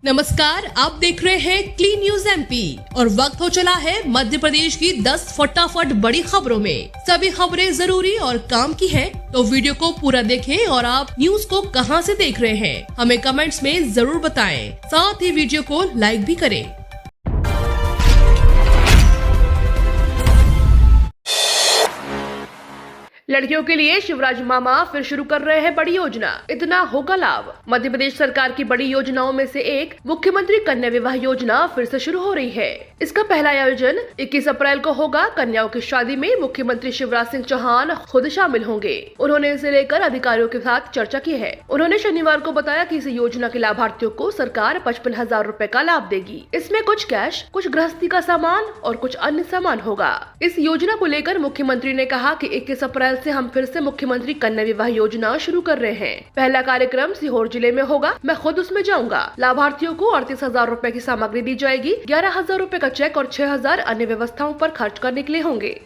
नमस्कार, आप देख रहे हैं क्लीन न्यूज एमपी और वक्त हो चला है मध्य प्रदेश की 10 फटाफट बड़ी खबरों में। सभी खबरें जरूरी और काम की हैं, तो वीडियो को पूरा देखें और आप न्यूज को कहां से देख रहे हैं हमें कमेंट्स में जरूर बताएं। साथ ही वीडियो को लाइक भी करें। लड़कियों के लिए शिवराज मामा फिर शुरू कर रहे हैं बड़ी योजना, इतना होगा लाभ। मध्य प्रदेश सरकार की बड़ी योजनाओं में से एक मुख्यमंत्री कन्या विवाह योजना फिर से शुरू हो रही है। इसका पहला आयोजन 21 अप्रैल को होगा। कन्याओं की शादी में मुख्यमंत्री शिवराज सिंह चौहान खुद शामिल होंगे। उन्होंने इसे लेकर अधिकारियों के साथ चर्चा की है। उन्होंने शनिवार को बताया कि इस योजना के लाभार्थियों को सरकार 55,000 रूपए का लाभ देगी। इसमें कुछ कैश, कुछ गृहस्थी का सामान और कुछ अन्य सामान होगा। इस योजना को लेकर मुख्यमंत्री ने कहा कि 21 अप्रैल से हम फिर से मुख्यमंत्री कन्या विवाह योजना शुरू कर रहे हैं। पहला कार्यक्रम सीहोर जिले में होगा। मैं खुद उसमें जाऊंगा। लाभार्थियों को 38,000 रूपए की सामग्री दी जाएगी। 11,000 रूपए का चेक और 6,000 अन्य व्यवस्थाओं पर खर्च करने के लिए होंगे।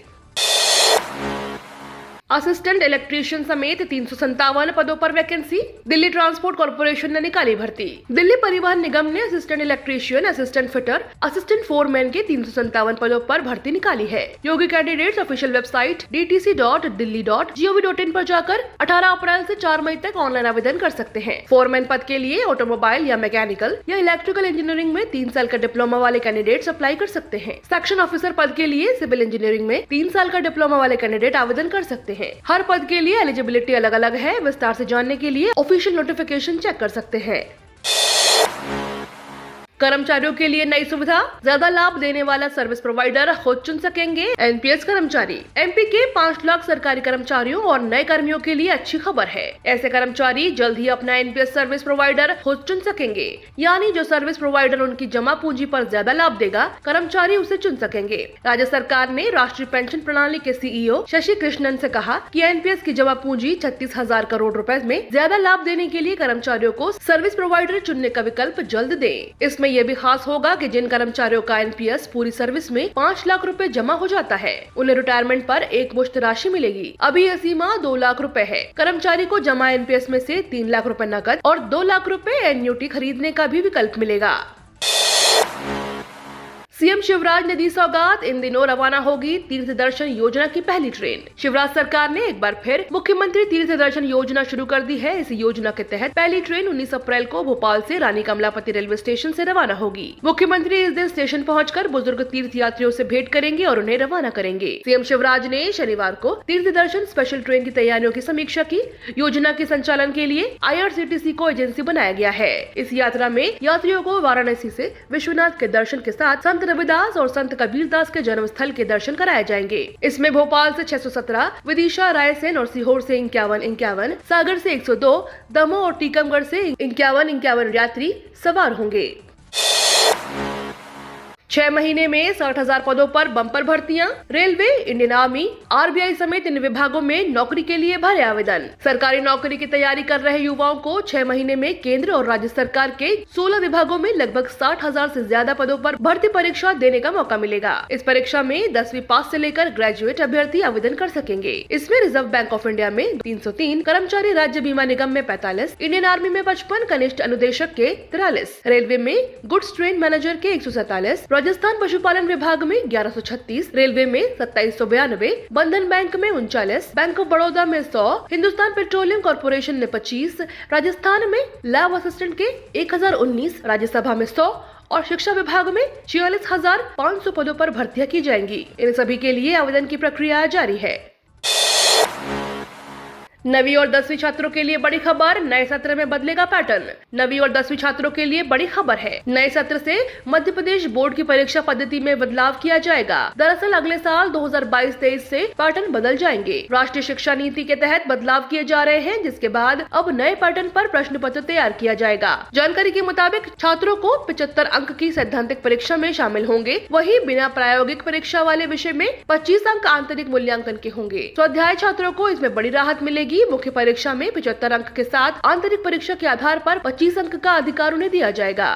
असिस्टेंट इलेक्ट्रीशियन समेत 357 पदों पर वैकेंसी। दिल्ली ट्रांसपोर्ट कॉर्पोरेशन ने निकाली भर्ती। दिल्ली परिवहन निगम ने assistant electrician, assistant fitter, assistant foreman के 357 पदों पर भर्ती निकाली है। योग्य कैंडिडेट्स ऑफिशियल वेबसाइट dtc.delhi.gov.in पर जाकर 18 अप्रैल से 4 मई तक ऑनलाइन आवेदन कर सकते हैं। फोरमैन पद के लिए ऑटोमोबाइल या मैकेनिकल या इलेक्ट्रिकल इंजीनियरिंग में 3 साल का डिप्लोमा वाले कैंडिडेट्स अप्लाई कर सकते हैं। सेक्शन ऑफिसर पद के लिए सिविल इंजीनियरिंग में 3 साल का डिप्लोमा वाले कैंडिडेट आवेदन कर सकते हैं। हर पद के लिए एलिजिबिलिटी अलग अलग है। विस्तार से जानने के लिए ऑफिशियल नोटिफिकेशन चेक कर सकते हैं। कर्मचारियों के लिए नई सुविधा, ज्यादा लाभ देने वाला सर्विस प्रोवाइडर खुद चुन सकेंगे एनपीएस कर्मचारी। एमपी के 5 लाख सरकारी कर्मचारियों और नए कर्मियों के लिए अच्छी खबर है। ऐसे कर्मचारी जल्द ही अपना एनपीएस सर्विस प्रोवाइडर खुद चुन सकेंगे, यानी जो सर्विस प्रोवाइडर उनकी जमा पूंजी पर ज्यादा लाभ देगा, कर्मचारी उसे चुन सकेंगे। राज्य सरकार ने राष्ट्रीय पेंशन प्रणाली के सीईओ शशि कृष्णन से कहा कि एनपीएस की जमा पूंजी 36,000 करोड़ रुपए में ज्यादा लाभ देने के लिए कर्मचारियों को सर्विस प्रोवाइडर चुनने का विकल्प जल्द दे। इसमें यह भी खास होगा कि जिन कर्मचारियों का एनपीएस पूरी सर्विस में 5 लाख रुपए जमा हो जाता है, उन्हें रिटायरमेंट पर एक मुश्त राशि मिलेगी। अभी यह सीमा 2 लाख रुपए है। कर्मचारी को जमा एनपीएस में से 3 लाख रुपए नकद और 2 लाख रुपए एन्युटी खरीदने का भी विकल्प मिलेगा। सीएम शिवराज ने दी सौगात। इन दिनों रवाना होगी तीर्थ दर्शन योजना की पहली ट्रेन। शिवराज सरकार ने एक बार फिर मुख्यमंत्री तीर्थ दर्शन योजना शुरू कर दी है। इस योजना के तहत पहली ट्रेन 19 अप्रैल को भोपाल से रानी कमलापति रेलवे स्टेशन से रवाना होगी। मुख्यमंत्री इस दिन स्टेशन पहुंचकर बुजुर्ग तीर्थ यात्रियों से भेंट करेंगे और उन्हें रवाना करेंगे। सीएम शिवराज ने शनिवार को तीर्थ दर्शन स्पेशल ट्रेन की तैयारियों की समीक्षा की। योजना के संचालन के लिए IRCTC को एजेंसी बनाया गया है। इस यात्रा में यात्रियों को वाराणसी से विश्वनाथ के दर्शन के साथ संत रविदास और संत कबीरदास के जन्म स्थल के दर्शन कराए जाएंगे। इसमें भोपाल से 617, विदिशा, रायसेन और सीहोर से 51, सागर से 102, दमोह और टीकमगढ़ से 51 यात्री सवार होंगे। 6 महीने में 60,000 पदों पर बम्पर भर्तियां। रेलवे, इंडियन आर्मी, RBI समेत इन विभागों में नौकरी के लिए भरे आवेदन। सरकारी नौकरी की तैयारी कर रहे युवाओं को 6 महीने में केंद्र और राज्य सरकार के 16 विभागों में लगभग 60,000 से ज्यादा पदों पर भर्ती परीक्षा देने का मौका मिलेगा। इस परीक्षा में 10वीं पास से लेकर ग्रेजुएट अभ्यर्थी आवेदन कर सकेंगे। इसमें रिजर्व बैंक ऑफ इंडिया में 303, कर्मचारी राज्य बीमा निगम में 45, इंडियन आर्मी में 55, कनिष्ठ अनुदेशक के 43, रेलवे में गुड्स ट्रेन मैनेजर के 147, राजस्थान पशुपालन विभाग में 1136, रेलवे में 2792, बंधन बैंक में 39, बैंक ऑफ बड़ौदा में 100, हिंदुस्तान पेट्रोलियम कॉर्पोरेशन में 25, राजस्थान में लैब असिस्टेंट के 1019, राज्यसभा में 100 और शिक्षा विभाग में 46,500 पदों पर भर्तियां की जाएंगी। इन सभी के लिए आवेदन की प्रक्रिया जारी है। 9वीं और 10वीं छात्रों के लिए बड़ी खबर, नए सत्र में बदलेगा पैटर्न। 9वीं और 10वीं छात्रों के लिए बड़ी खबर है। नए सत्र से मध्य प्रदेश बोर्ड की परीक्षा पद्धति में बदलाव किया जाएगा। दरअसल अगले साल 2022-23 से पैटर्न बदल जाएंगे। राष्ट्रीय शिक्षा नीति के तहत बदलाव किए जा रहे हैं, जिसके बाद अब नए पैटर्न पर प्रश्न पत्र तैयार किया जाएगा। जानकारी के मुताबिक छात्रों को 75 अंक की सैद्धांतिक परीक्षा में शामिल होंगे। वहीं बिना प्रायोगिक परीक्षा वाले विषय में 25 अंक आंतरिक मूल्यांकन के होंगे। स्वाध्याय छात्रों को इसमें बड़ी राहत मिलेगी। मुख्य परीक्षा में 75 अंक के साथ आंतरिक परीक्षा के आधार पर 25 अंक का अधिकार उन्हें दिया जाएगा।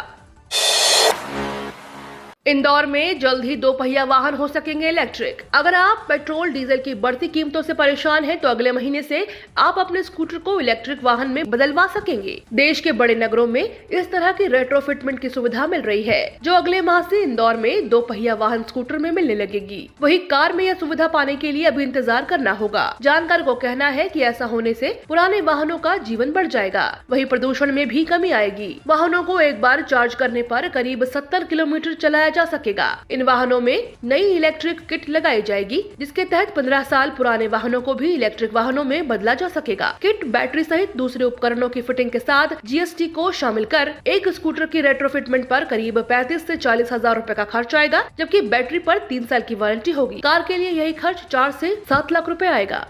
इंदौर में जल्द ही 2 पहिया वाहन हो सकेंगे इलेक्ट्रिक। अगर आप पेट्रोल डीजल की बढ़ती कीमतों से परेशान हैं, तो अगले महीने से आप अपने स्कूटर को इलेक्ट्रिक वाहन में बदलवा सकेंगे। देश के बड़े नगरों में इस तरह की रेट्रोफिटमेंट की सुविधा मिल रही है, जो अगले माह से इंदौर में 2 पहिया वाहन स्कूटर में मिलने लगेगी। वहीं कार में यह सुविधा पाने के लिए अभी इंतजार करना होगा। जानकार को कहना है कि ऐसा होने से पुराने वाहनों का जीवन बढ़ जाएगा, वहीं प्रदूषण में भी कमी आएगी। वाहनों को एक बार चार्ज करने पर करीब 70 किलोमीटर चलाया जा सकेगा। इन वाहनों में नई इलेक्ट्रिक किट लगाई जाएगी, जिसके तहत 15 साल पुराने वाहनों को भी इलेक्ट्रिक वाहनों में बदला जा सकेगा। किट बैटरी सहित दूसरे उपकरणों की फिटिंग के साथ GST को शामिल कर एक स्कूटर की रेट्रोफिटमेंट पर करीब 35 से 40 हजार रूपए का खर्च आएगा, जबकि बैटरी पर 3 साल की वारंटी होगी। कार के लिए यही खर्च 4 से 7 लाख रूपए आएगा।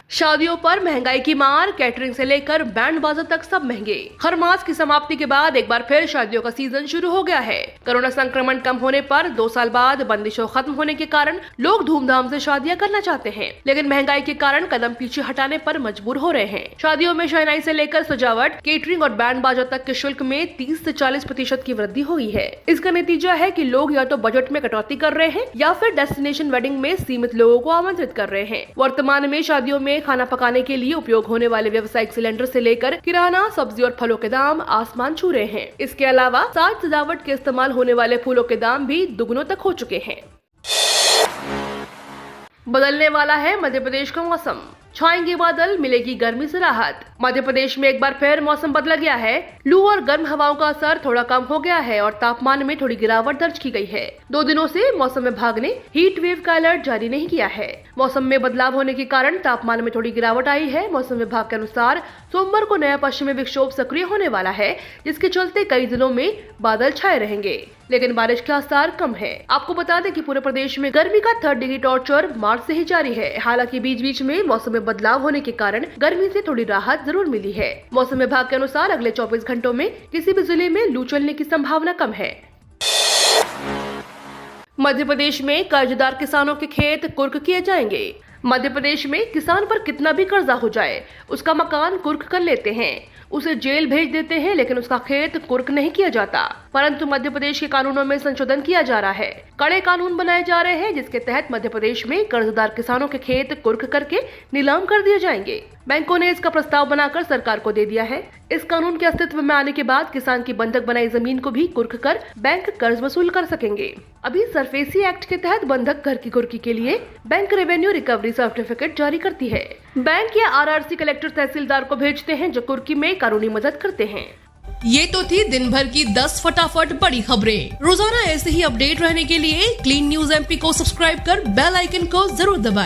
शादियों पर महंगाई की मार, कैटरिंग से लेकर बैंड बाजा तक सब महंगे। हर मास की समाप्ति के बाद एक बार फिर शादियों का सीजन शुरू हो गया है। कोरोना संक्रमण कम होने पर 2 साल बाद बंदिशों खत्म होने के कारण लोग धूमधाम से शादियां करना चाहते हैं, लेकिन महंगाई के कारण कदम पीछे हटाने पर मजबूर हो रहे हैं। शादियों में शहनाई से लेकर सजावट, केटरिंग और बैंड बाजा तक के शुल्क में 30 से 40% की वृद्धि हुई है। इसका नतीजा है कि लोग या तो बजट में कटौती कर रहे हैं या फिर डेस्टिनेशन वेडिंग में सीमित लोगों को आमंत्रित कर रहे हैं। वर्तमान में शादियों में खाना पकाने के लिए उपयोग होने वाले व्यावसायिक सिलेंडर से लेकर किराना, सब्जी और फलों के दाम आसमान छू रहे हैं। इसके अलावा साज सजावट के इस्तेमाल होने वाले फूलों के दाम भी दुगनों तक हो चुके हैं। बदलने वाला है मध्य प्रदेश का मौसम, छाएंगे बादल, मिलेगी गर्मी से राहत। मध्य प्रदेश में एक बार फिर मौसम बदल गया है। लू और गर्म हवाओं का असर थोड़ा कम हो गया है और तापमान में थोड़ी गिरावट दर्ज की गई है। 2 दिनों से मौसम विभाग ने हीट वेव का अलर्ट जारी नहीं किया है। मौसम में बदलाव होने के कारण तापमान में थोड़ी गिरावट आई है। मौसम विभाग के अनुसार सोमवार को नया पश्चिमी विक्षोभ सक्रिय होने वाला है, जिसके चलते कई जिलों में बादल छाए रहेंगे, लेकिन बारिश के आसार कम है। आपको बता दें कि पूरे प्रदेश में गर्मी का 3rd डिग्री टॉर्चर मार्च से ही जारी है। हालांकि बीच बीच में मौसम में बदलाव होने के कारण गर्मी से थोड़ी राहत जरूर मिली है। मौसम विभाग के अनुसार अगले 24 घंटों में किसी भी जिले में लू चलने की संभावना कम है। मध्य प्रदेश में कर्जदार किसानों के खेत कुर्क किए जाएंगे। मध्य प्रदेश में किसान पर कितना भी कर्जा हो जाए, उसका मकान कुर्क कर लेते हैं, उसे जेल भेज देते हैं, लेकिन उसका खेत कुर्क नहीं किया जाता। परंतु मध्य प्रदेश के कानूनों में संशोधन किया जा रहा है। कड़े कानून बनाए जा रहे हैं, जिसके तहत मध्य प्रदेश में कर्जदार किसानों के खेत कुर्क करके नीलाम कर दिए जाएंगे। बैंकों ने इसका प्रस्ताव बनाकर सरकार को दे दिया है। इस कानून के अस्तित्व में आने के बाद किसान की बंधक बनाई जमीन को भी कुर्क कर बैंक कर्ज वसूल कर सकेंगे। अभी सरफेसी एक्ट के तहत बंधक घर की कुर्की के लिए बैंक रेवेन्यू रिकवरी सर्टिफिकेट जारी करती है। बैंक या RRC कलेक्टर तहसीलदार को भेजते हैं, जो कुर्की में कानूनी मदद करते हैं। ये तो थी दिन भर की 10 फटाफट बड़ी खबरें। रोजाना ऐसे ही अपडेट रहने के लिए क्लीन न्यूज MP को सब्सक्राइब कर बेल आइकन को जरूर दबाएं।